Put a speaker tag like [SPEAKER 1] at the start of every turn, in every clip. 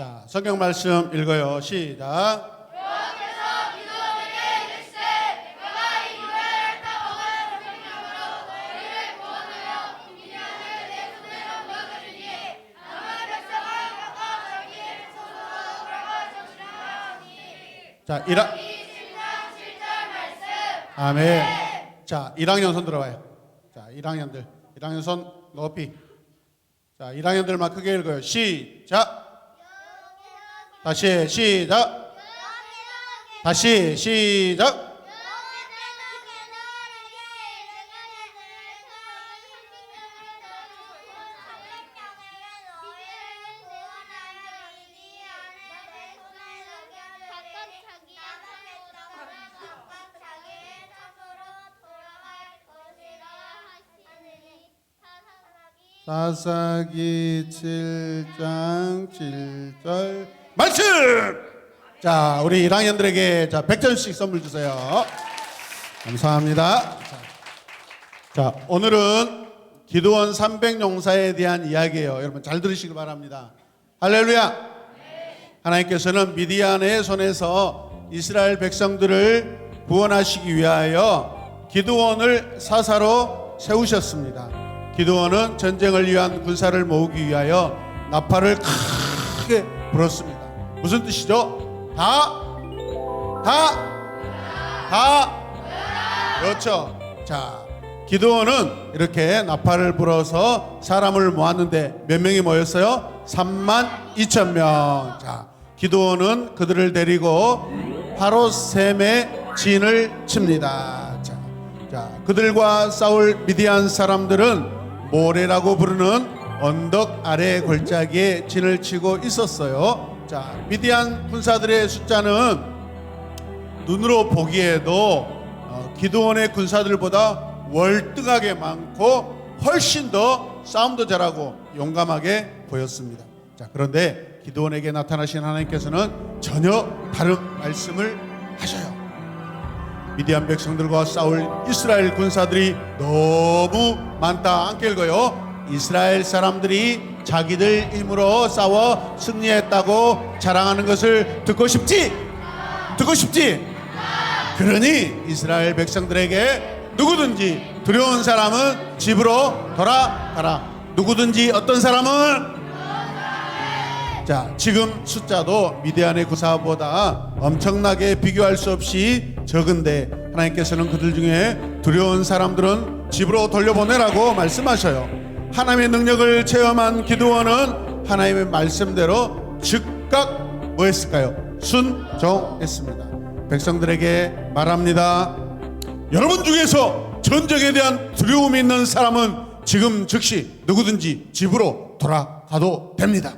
[SPEAKER 1] 자, 성경 말씀 읽어요. 시작. 자, 아멘. 자, 1학년 손 들어봐요. 자, 1학년 손 높이. 자, 1학년들만 크게 읽어요. 시작. 다시 시작. 다시 시작. 사사기 7장 7절 말씀. 자, 우리 1학년들에게 자 100점씩 선물 주세요. 감사합니다. 자, 오늘은 기드온 300용사에 대한 이야기예요. 여러분 잘 들으시길 바랍니다. 할렐루야. 하나님께서는 미디안의 손에서 이스라엘 백성들을 구원하시기 위하여 기드온을 사사로 세우셨습니다. 기드온은 전쟁을 위한 군사를 모으기 위하여 나팔을 크게 불었습니다. 무슨 뜻이죠? 다. 그렇죠. 자, 기드온은 이렇게 나팔을 불어서 사람을 모았는데 몇 명이 모였어요? 32,000명. 자, 기드온은 그들을 데리고 하롯셈에 진을 칩니다. 자, 그들과 싸울 미디안 사람들은 모레라고 부르는 언덕 아래 골짜기에 진을 치고 있었어요. 자, 미디안 군사들의 숫자는 눈으로 보기에도 기드온의 군사들보다 월등하게 많고 훨씬 더 싸움도 잘하고 용감하게 보였습니다. 자, 그런데 기드온에게 나타나신 하나님께서는 전혀 다른 말씀을 하셔요. 미디안 백성들과 싸울 이스라엘 군사들이 너무 많다. 함께 읽어요. 이스라엘 사람들이 자기들 힘으로 싸워 승리했다고 자랑하는 것을 듣고 싶지? 그러니 이스라엘 백성들에게 누구든지 두려운 사람은 집으로 돌아가라. 누구든지 어떤 사람은? 자, 지금 숫자도 미디안의 구사보다 엄청나게 비교할 수 없이 적은데 하나님께서는 그들 중에 두려운 사람들은 집으로 돌려보내라고 말씀하셔요. 하나님의 능력을 체험한 기드온은 하나님의 말씀대로 즉각 뭐 했을까요? 순종했습니다. 백성들에게 말합니다. 여러분 중에서 전쟁에 대한 두려움이 있는 사람은 지금 즉시 누구든지 집으로 돌아가도 됩니다.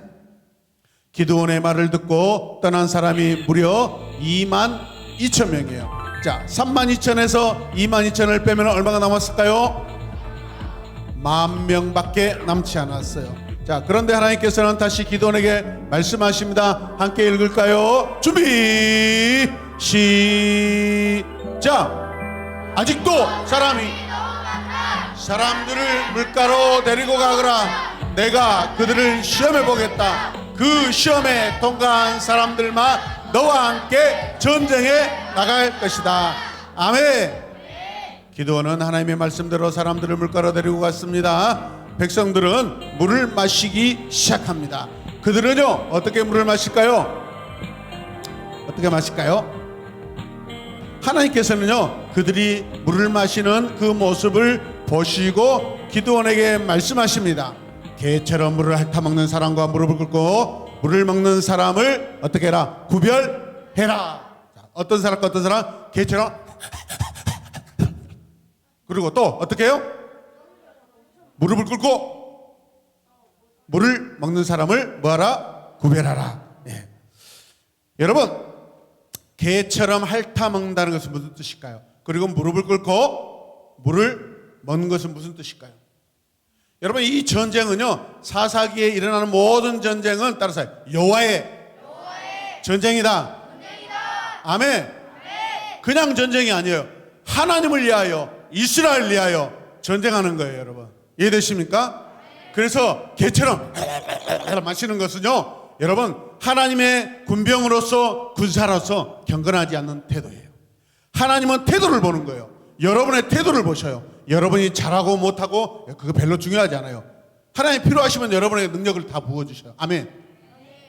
[SPEAKER 1] 기드온의 말을 듣고 떠난 사람이 무려 22,000명이에요. 자, 32,000에서 22,000을 빼면 얼마가 남았을까요? 10,000명밖에 남지 않았어요. 자, 그런데 하나님께서는 다시 기드온에게 말씀하십니다. 함께 읽을까요? 준비 시작. 아직도 사람들을 물가로 데리고 가거라. 내가 그들을 시험해 보겠다. 그 시험에 통과한 사람들만 너와 함께 전쟁에 나갈 것이다. 아멘. 기드온은 하나님의 말씀대로 사람들을 물가로 데리고 갔습니다. 백성들은 물을 마시기 시작합니다. 그들은요, 어떻게 물을 마실까요? 하나님께서는요, 그들이 물을 마시는 그 모습을 보시고 기드온에게 말씀하십니다. 개처럼 물을 핥아먹는 사람과 무릎을 꿇고 물을 먹는 사람을 어떻게 해라? 구별해라. 자, 어떤 사람과 어떤 사람? 개처럼. 그리고 또 어떻게 해요? 무릎을 꿇고 물을 먹는 사람을 뭐하라? 구별하라. 예. 여러분, 개처럼 핥아먹는다는 것은 무슨 뜻일까요? 그리고 무릎을 꿇고 물을 먹는 것은 무슨 뜻일까요? 여러분, 이 전쟁은요, 사사기에 일어나는 모든 전쟁은 따라서 여호와의 전쟁이다. 아멘. 그냥 전쟁이 아니에요. 하나님을 위하여, 이스라엘을 위하여 전쟁하는 거예요, 여러분. 이해되십니까? 그래서 개처럼 마시는 것은요, 여러분, 하나님의 군병으로서 군사로서 경건하지 않는 태도예요. 하나님은 태도를 보는 거예요. 여러분의 태도를 보셔요. 여러분이 잘하고 못하고 그거 별로 중요하지 않아요. 하나님 필요하시면 여러분의 능력을 다 부어주셔요. 아멘.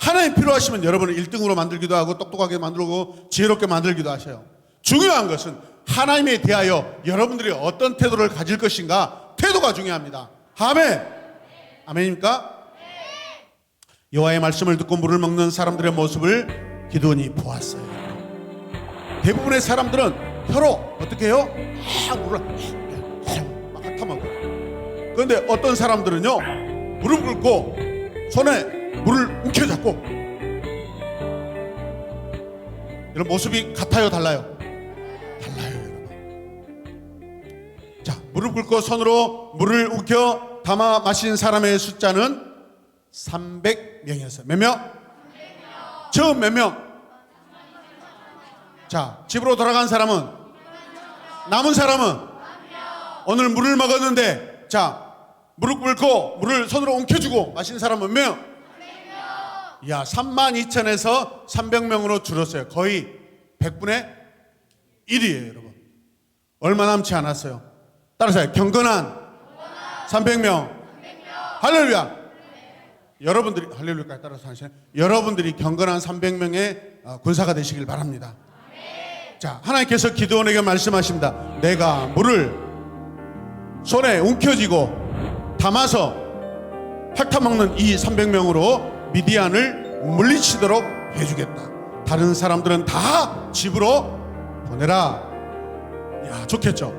[SPEAKER 1] 하나님 필요하시면 여러분을 1등으로 만들기도 하고 똑똑하게 만들고 지혜롭게 만들기도 하셔요. 중요한 것은 하나님에 대하여 여러분들이 어떤 태도를 가질 것인가, 태도가 중요합니다. 아멘. 아멘입니까? 여호와의 말씀을 듣고 물을 먹는 사람들의 모습을 기드온이 보았어요. 대부분의 사람들은 혀로 어떻게 해요? 물을 막 핥아먹어요. 그런데 어떤 사람들은요, 무릎 꿇고 손에 물을 움켜잡고, 이런 모습이 같아요, 달라요? 달라요, 여러분. 자, 무릎 꿇고 손으로 물을 움켜 담아 마신 사람의 숫자는 300명이었어요. 몇 명? 처음 몇 명? 자, 집으로 돌아간 사람은? 남은 사람은? 오늘 물을 먹었는데, 자, 무릎 꿇고 물을 손으로 움켜주고 마신 사람은 몇 명? 야, 32,000에서 300명으로 줄었어요. 거의 100분의 1이에요, 여러분. 얼마 남지 않았어요. 따라서 경건한 300명. 할렐루야. 여러분들이 할렐루야까지 따라서 하시네. 여러분들이 경건한 300명의 군사가 되시길 바랍니다. 자, 하나님께서 기드온에게 말씀하십니다. 내가 물을 손에 움켜쥐고 담아서 핥아먹는 이 300명으로 미디안을 물리치도록 해주겠다. 다른 사람들은 다 집으로 보내라. 야, 좋겠죠.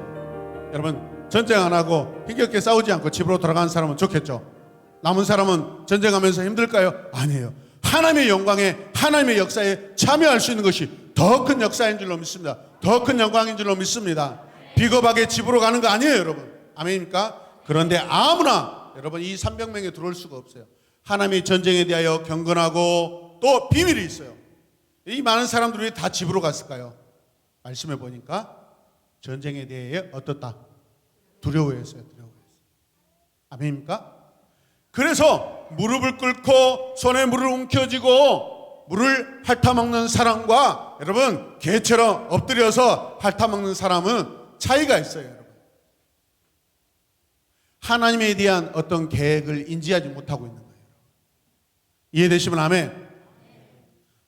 [SPEAKER 1] 여러분, 전쟁 안 하고 힘겹게 싸우지 않고 집으로 돌아가는 사람은 좋겠죠. 남은 사람은 전쟁하면서 힘들까요? 아니에요. 하나님의 영광에, 하나님의 역사에 참여할 수 있는 것이 더 큰 역사인 줄로 믿습니다. 더 큰 영광인 줄로 믿습니다. 비겁하게 집으로 가는 거 아니에요, 여러분. 아멘입니까? 그런데 아무나 여러분 이 300명에 들어올 수가 없어요. 하나님의 전쟁에 대하여 경건하고 또 비밀이 있어요. 이 많은 사람들이 다 집으로 갔을까요? 말씀해 보니까 전쟁에 대해 어떻다? 두려워했어요. 아멘입니까? 그래서 무릎을 꿇고 손에 물을 움켜쥐고 물을 핥아먹는 사람과 여러분 개처럼 엎드려서 핥아먹는 사람은 차이가 있어요, 여러분. 하나님에 대한 어떤 계획을 인지하지 못하고 있는 거예요. 이해되시면 아멘.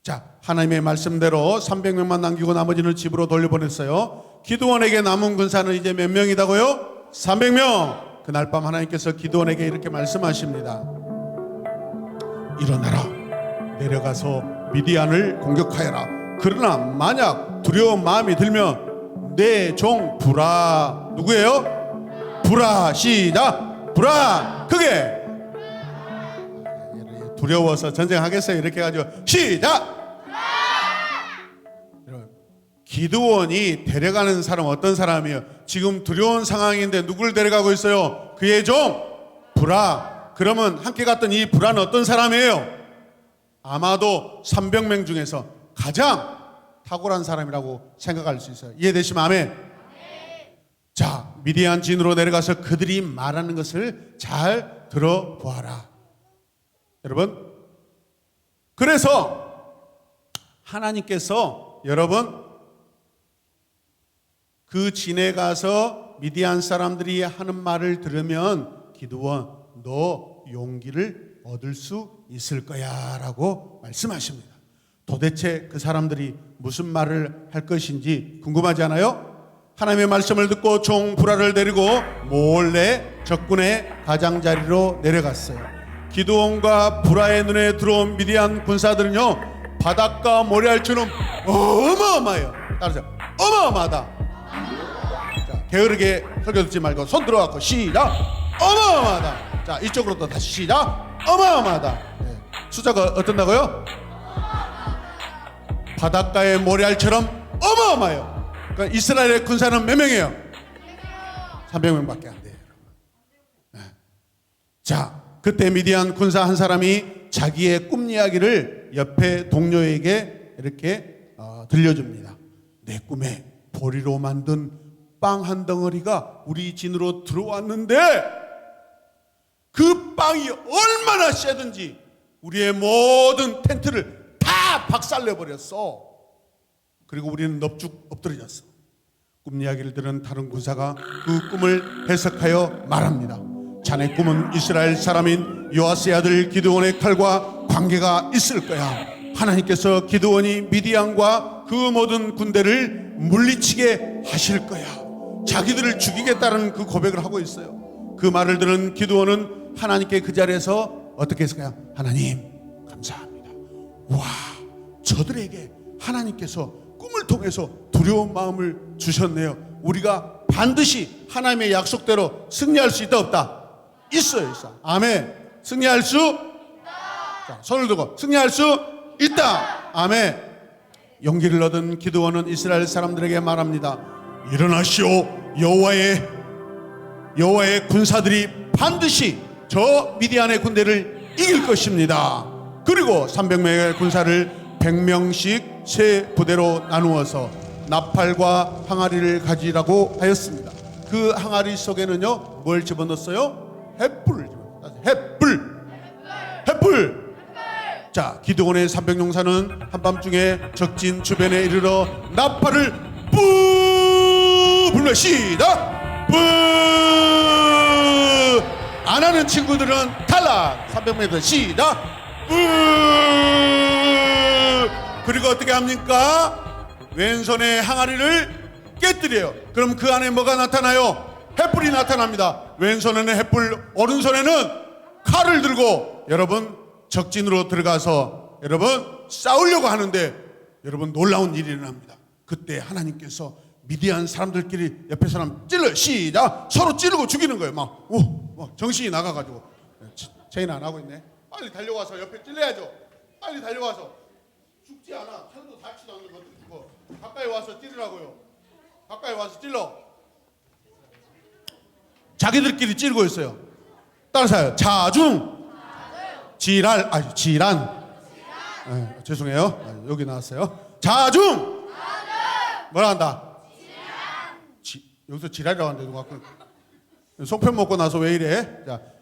[SPEAKER 1] 자, 하나님의 말씀대로 300명만 남기고 나머지는 집으로 돌려보냈어요. 기드온에게 남은 군사는 이제 몇 명이다고요? 300명. 그날 밤 하나님께서 기드온에게 이렇게 말씀하십니다. 일어나라, 내려가서 미디안을 공격하여라. 그러나 만약 두려운 마음이 들면 내 종 부라, 누구예요? 부라, 시작. 부라, 크게. 두려워서 전쟁하겠어요? 이렇게 해가지고 시작. 기드온이 데려가는 사람 어떤 사람이에요? 지금 두려운 상황인데 누굴 데려가고 있어요? 그의 종 부라. 그러면 함께 갔던 이 부라는 어떤 사람이에요? 아마도 300명 중에서 가장 탁월한 사람이라고 생각할 수 있어요. 이해되시면 아멘. 자, 미디안 진으로 내려가서 그들이 말하는 것을 잘 들어보아라. 여러분, 그래서 하나님께서 여러분 그 진에 가서 미디안 사람들이 하는 말을 들으면 기드온, 너 용기를 얻을 수 있을 거야 라고 말씀하십니다. 도대체 그 사람들이 무슨 말을 할 것인지 궁금하지 않아요? 하나님의 말씀을 듣고 종 부라를 데리고 몰래 적군의 가장자리로 내려갔어요. 기드온과 부라의 눈에 들어온 미디안 군사들은요, 바닷가 모래알처럼 어마어마해요. 따라서 어마어마하다. 게으르게 설교 듣지 말고 손 들어갖고 시작. 어마어마하다. 자, 이쪽으로 또 다시 시작. 어마어마하다. 네. 숫자가 어떤다고요? 바닷가의 모래알처럼 어마어마해요. 그러니까 이스라엘의 군사는 몇 명이에요? 300명밖에 안 돼요. 네. 자, 그때 미디안 군사 한 사람이 자기의 꿈 이야기를 옆에 동료에게 이렇게 들려줍니다. 내 꿈에 보리로 만든 빵 한 덩어리가 우리 진으로 들어왔는데 그 빵이 얼마나 세든지 우리의 모든 텐트를 박살내버렸어. 그리고 우리는 넙죽 엎드려졌어. 꿈 이야기를 들은 다른 군사가 그 꿈을 해석하여 말합니다. 자네 꿈은 이스라엘 사람인 요아스의 아들 기드온의 칼과 관계가 있을 거야. 하나님께서 기드온이 미디안과 그 모든 군대를 물리치게 하실 거야. 자기들을 죽이겠다는 그 고백을 하고 있어요. 그 말을 들은 기드온은 하나님께 그 자리에서 어떻게 했을까요? 하나님 감사합니다. 와, 저들에게 하나님께서 꿈을 통해서 두려운 마음을 주셨네요. 우리가 반드시 하나님의 약속대로 승리할 수 있다 없다? 있어요, 있어. 아멘. 승리할 수 자, 손을 들고 승리할 수 있다. 아멘. 용기를 얻은 기드온은 이스라엘 사람들에게 말합니다. 일어나시오. 여호와의 군사들이 반드시 저 미디안의 군대를 이길 것입니다. 그리고 300명의 군사를 100명씩 세 부대로 나누어서 나팔과 항아리를 가지라고 하였습니다. 그 항아리 속에는요 뭘 집어넣었어요? 횃불을 집어넣었어요. 횃불. 자, 기드온의 300용사는 한밤중에 적진 주변에 이르러 나팔을 뿌 불러 시작. 뿌. 안 하는 친구들은 탈락. 300m 시작. 뿌. 그리고 어떻게 합니까? 왼손에 항아리를 깨뜨려요. 그럼 그 안에 뭐가 나타나요? 횃불이 나타납니다. 왼손에는 횃불, 오른손에는 칼을 들고 여러분 적진으로 들어가서 여러분 싸우려고 하는데 여러분 놀라운 일이 일어납니다. 그때 하나님께서 미디안 사람들끼리 옆에 사람 찔러 시작 서로 찌르고 죽이는 거예요. 막 정신이 나가가지고 체인 안 하고 있네. 빨리 달려와서 옆에 찔러야죠. 빨리 달려와서 죽지 않아. 칼도 닿지도 않는 것도 죽고 가까이 와서 찌르라고요. 가까이 와서 찔러. 자기들끼리 찌르고 있어요. 따라서요. 자중 질환. 죄송해요. 여기 나왔어요. 자중. 뭐라 한다? 여기서 지랄이라고 하는데 누가 속편 먹고 나서 왜 이래?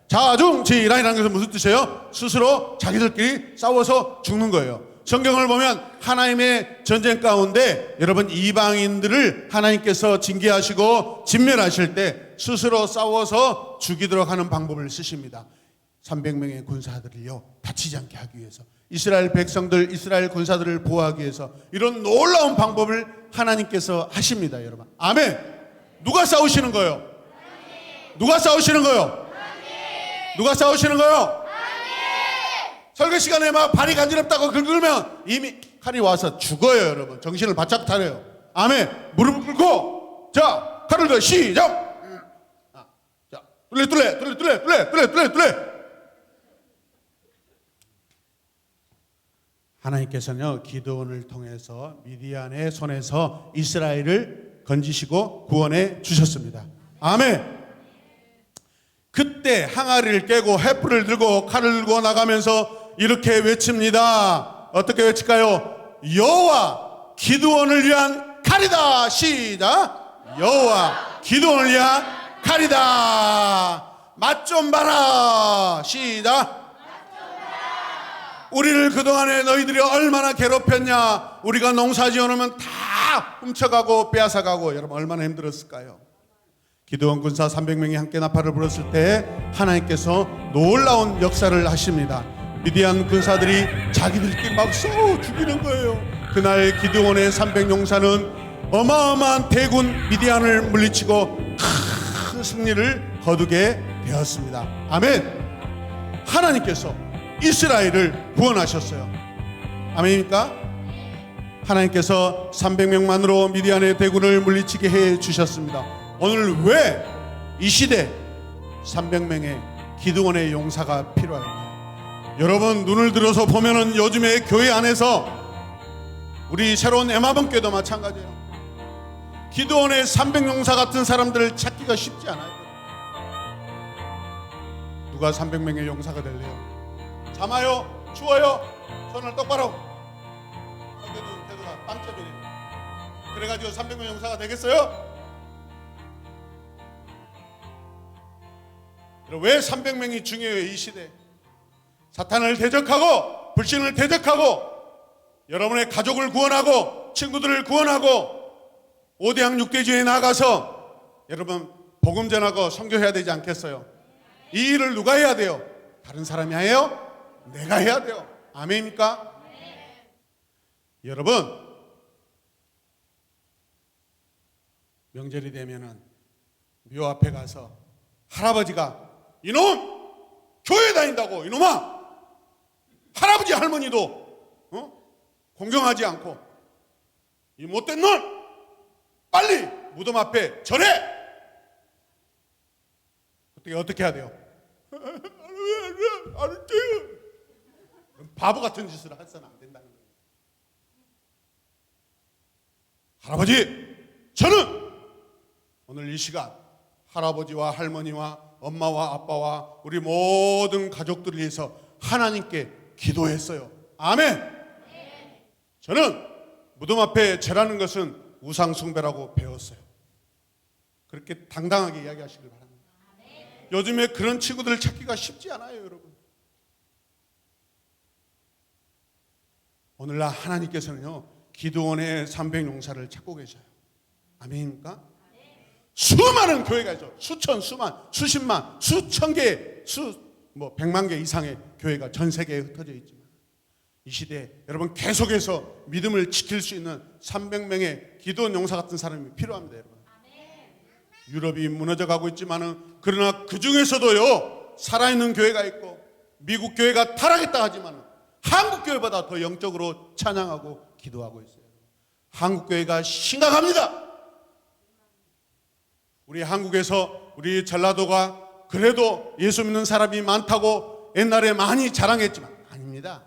[SPEAKER 1] 자중 질환이라는 것은 무슨 뜻이에요? 스스로 자기들끼리 싸워서 죽는 거예요. 성경을 보면 하나님의 전쟁 가운데 여러분 이방인들을 하나님께서 징계하시고 진멸하실 때 스스로 싸워서 죽이도록 하는 방법을 쓰십니다. 300명의 군사들을요 다치지 않게 하기 위해서 이스라엘 백성들 이스라엘 군사들을 보호하기 위해서 이런 놀라운 방법을 하나님께서 하십니다. 여러분 아멘. 누가 싸우시는 거예요? 누가 싸우시는 거예요? 누가 싸우시는 거예요? 설교 시간에 막 발이 간지럽다고 긁으면 이미 칼이 와서 죽어요. 여러분 정신을 바짝 차려요. 아멘. 무릎을 꿇고 자 칼을 들어 시작. 자 뚫래. 하나님께서는요 기드온을 통해서 미디안의 손에서 이스라엘을 건지시고 구원해 주셨습니다. 아멘. 그때 항아리를 깨고 횃불을 들고 칼을 들고 나가면서 이렇게 외칩니다. 어떻게 외칠까요? 여호와 기드온을 위한 칼이다. 시작. 여호와 기드온을 위한 칼이다. 맛 좀 봐라. 시작. 우리를 그동안에 너희들이 얼마나 괴롭혔냐. 우리가 농사 지어놓으면 다 훔쳐가고 빼앗아가고 여러분 얼마나 힘들었을까요? 기드온 군사 300명이 함께 나팔을 불었을 때 하나님께서 놀라운 역사를 하십니다. 미디안 군사들이 자기들끼리 막 싸워 죽이는 거예요. 그날 기드온의 300용사는 어마어마한 대군 미디안을 물리치고 큰 승리를 거두게 되었습니다. 아멘. 하나님께서 이스라엘을 구원하셨어요. 아멘입니까? 하나님께서 300명만으로 미디안의 대군을 물리치게 해 주셨습니다. 오늘 왜 이 시대 300명의 기드온의 용사가 필요할까요? 여러분 눈을 들어서 보면은 요즘에 교회 안에서 우리 새로운 에마번교도 마찬가지예요. 기드온의 300용사 같은 사람들을 찾기가 쉽지 않아요. 누가 300명의 용사가 될래요? 잠아요? 추워요? 손을 똑바로. 성경은 태도가 빵점이네. 그래가지고 300명 용사가 되겠어요? 왜 300명이 중요해요? 이 시대 사탄을 대적하고 불신을 대적하고 여러분의 가족을 구원하고 친구들을 구원하고 5대양 6대주에 나가서 여러분 복음 전하고 선교해야 되지 않겠어요? 이 일을 누가 해야 돼요? 다른 사람이 해요? 내가 해야 돼요. 아멘입니까? 여러분, 명절이 되면은 묘 앞에 가서 할아버지가 이놈! 교회 다닌다고 이놈아! 할아버지 할머니도 공경하지 않고 이 못된 놈! 빨리 무덤 앞에 절해! 어떻게 해야 돼요? 알았어요. 바보 같은 짓을 해서는 안 된다는 거예요. 할아버지, 저는 오늘 이 시간 할아버지와 할머니와 엄마와 아빠와 우리 모든 가족들을 위해서 하나님께 기도했어요. 아멘. 저는 무덤 앞에 절하는 것은 우상 숭배라고 배웠어요. 그렇게 당당하게 이야기하시길 바랍니다. 요즘에 그런 친구들을 찾기가 쉽지 않아요, 여러분. 오늘날 하나님께서는요, 기드온의 300용사를 찾고 계셔요. 아멘입니까? 수많은 교회가 있죠. 수천, 수만, 수십만, 수천 개, 100만 개 이상의 교회가 전 세계에 흩어져 있지만 이 시대에 여러분 계속해서 믿음을 지킬 수 있는 300명의 기드온 용사 같은 사람이 필요합니다, 여러분. 유럽이 무너져 가고 있지만은 그러나 그 중에서도요 살아있는 교회가 있고 미국 교회가 타락했다 하지만 한국 교회보다 더 영적으로 찬양하고 기도하고 있어요. 한국 교회가 심각합니다. 우리 한국에서 우리 전라도가 그래도 예수 믿는 사람이 많다고 옛날에 많이 자랑했지만 아닙니다.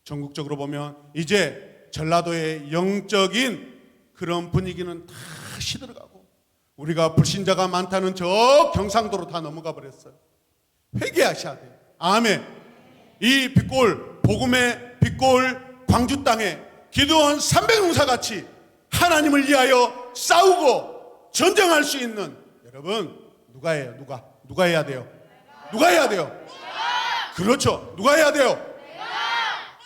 [SPEAKER 1] 전국적으로 보면 이제 전라도의 영적인 그런 분위기는 다 시들어가고 우리가 불신자가 많다는 저 경상도로 다 넘어가 버렸어요. 회개하셔야 돼요. 아멘. 이 빛골, 복음의 빛골 광주 땅에 기드온 300용사 같이 하나님을 위하여 싸우고 전쟁할 수 있는 여러분 누가 해요? 누가 해야 돼요? 누가 해야 돼요? 그렇죠. 누가 해야 돼요?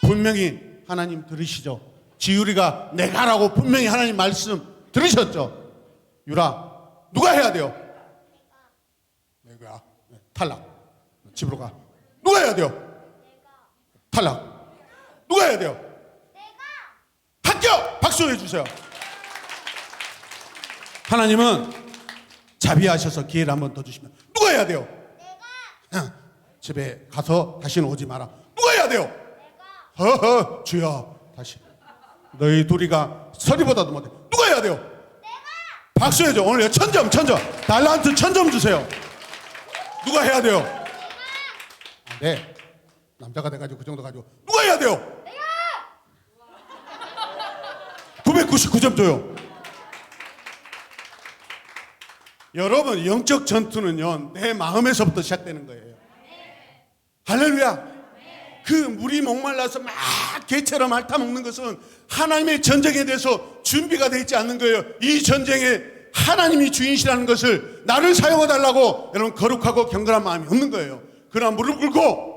[SPEAKER 1] 분명히 하나님 들으시죠. 지율이가 내가라고 분명히 하나님 말씀 들으셨죠. 유라 누가 해야 돼요? 내가. 탈락. 집으로 가. 누가 해야 돼요? 탈락. 누가 해야 돼요? 합격! 박수 해주세요. 하나님은 자비하셔서 기회를 한 번 더 주시면 누가 해야 돼요? 집에 가서 다시는 오지 마라. 누가 해야 돼요? 허허 주여 다시 너희 둘이가 서리보다도 못해. 누가 해야 돼요? 박수해줘. 오늘 천점 달란트 1000점 주세요. 누가 해야 돼요? 네 남자가 돼가지고 그 정도 가지고 누가 해야 돼요? 999점 줘요. 여러분 영적 전투는요 내 마음에서부터 시작되는 거예요. 할렐루야. 그 물이 목말라서 막 개처럼 핥아먹는 것은 하나님의 전쟁에 대해서 준비가 되어 있지 않는 거예요. 이 전쟁에 하나님이 주인이시라는 것을 나를 사용해달라고 여러분 거룩하고 경건한 마음이 없는 거예요. 그러나 무릎 꿇고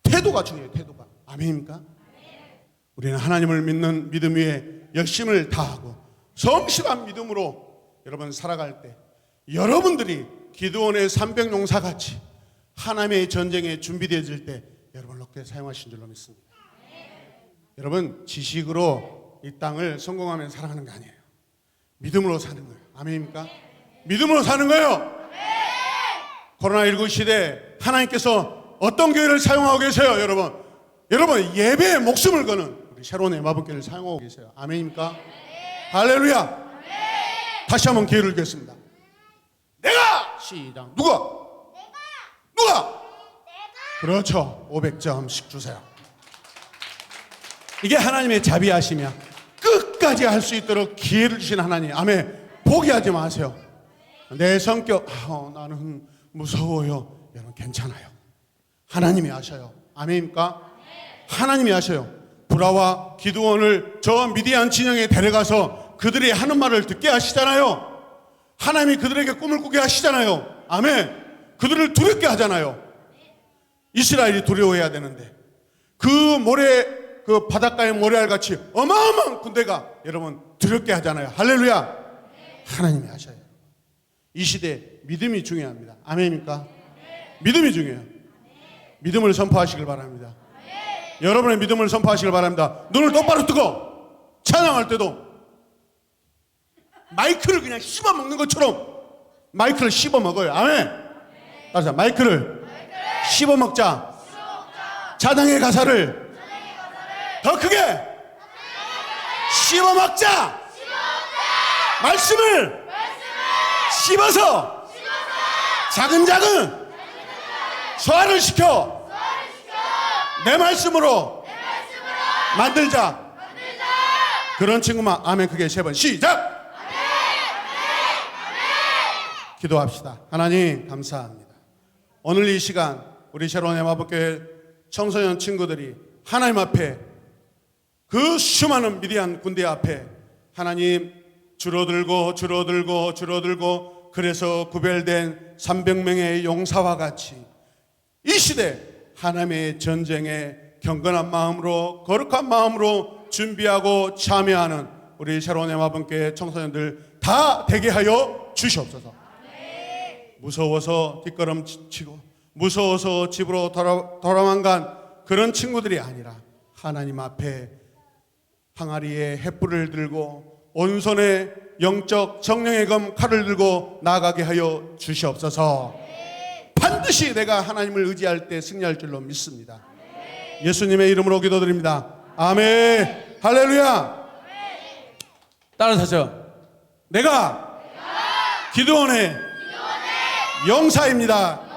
[SPEAKER 1] 태도가 중요해요. 태도가. 아멘입니까? 우리는 하나님을 믿는 믿음 위에 열심을 다하고 성실한 믿음으로 여러분 살아갈 때 여러분들이 기드온의 300용사 같이 하나님의 전쟁에 준비되어질 때 여러분을 높게 사용하신 줄로 믿습니다. 여러분 지식으로 이 땅을 성공하면 살아가는 게 아니에요. 믿음으로 사는 거예요. 아멘입니까? 믿음으로 사는 거예요. 코로나19 시대에 하나님께서 어떤 교회를 사용하고 계세요? 여러분 예배에 목숨을 거는 우리 새로운 에마분교회를 사용하고 계세요. 아멘입니까? 할렐루야. 다시 한번 기회를 드리겠습니다. 내가 시작. 누가? 그렇죠. 500점씩 주세요. 이게 하나님의 자비하시며 끝까지 할 수 있도록 기회를 주신 하나님. 아멘. 포기하지 마세요. 내 성격 나는 무서워요. 여러분 괜찮아요. 하나님이 아셔요. 아멘입니까? 하나님이 아셔요. 브라와 기드온을 저 미디안 진영에 데려가서 그들이 하는 말을 듣게 하시잖아요. 하나님이 그들에게 꿈을 꾸게 하시잖아요. 아멘. 그들을 두렵게 하잖아요. 이스라엘이 두려워해야 되는데 그 모래, 그 바닷가의 모래알같이 어마어마한 군대가 여러분 두렵게 하잖아요. 할렐루야. 하나님이 하셔요. 이 시대에 믿음이 중요합니다. 아멘입니까? 믿음이 중요해요. 믿음을 선포하시길 바랍니다. 여러분의 믿음을 선포하시길 바랍니다. 눈을 똑바로 뜨고 찬양할 때도 마이크를 그냥 씹어 먹는 것처럼 마이크를 씹어 먹어요. 아멘. 따라서 마이크를 씹어 먹자. 찬양의 가사를 더 크게 씹어 먹자. 말씀을 씹어서 자근자근 소화를 시켜 내 말씀으로 만들자. 그런 친구만 아멘 크게 3번 시작. 기도합시다. 하나님 감사합니다. 오늘 이 시간 우리 새로운 애마법교회 청소년 친구들이 하나님 앞에 그 수많은 미디안 군대 앞에 하나님 줄어들고 그래서 구별된 300명의 용사와 같이 이 시대 하나님의 전쟁에 경건한 마음으로 거룩한 마음으로 준비하고 참여하는 우리 새로운 애마법교회 청소년들 다 되게 하여 주시옵소서. 무서워서 뒷걸음치고 무서워서 집으로 돌아만 간 그런 친구들이 아니라 하나님 앞에 항아리에 횃불을 들고 온손에 영적 정령의 검 칼을 들고 나아가게 하여 주시옵소서. 반드시 내가 하나님을 의지할 때 승리할 줄로 믿습니다. 예수님의 이름으로 기도드립니다. 아멘. 할렐루야. 따라서 하죠. 내가 기드온의 용사입니다.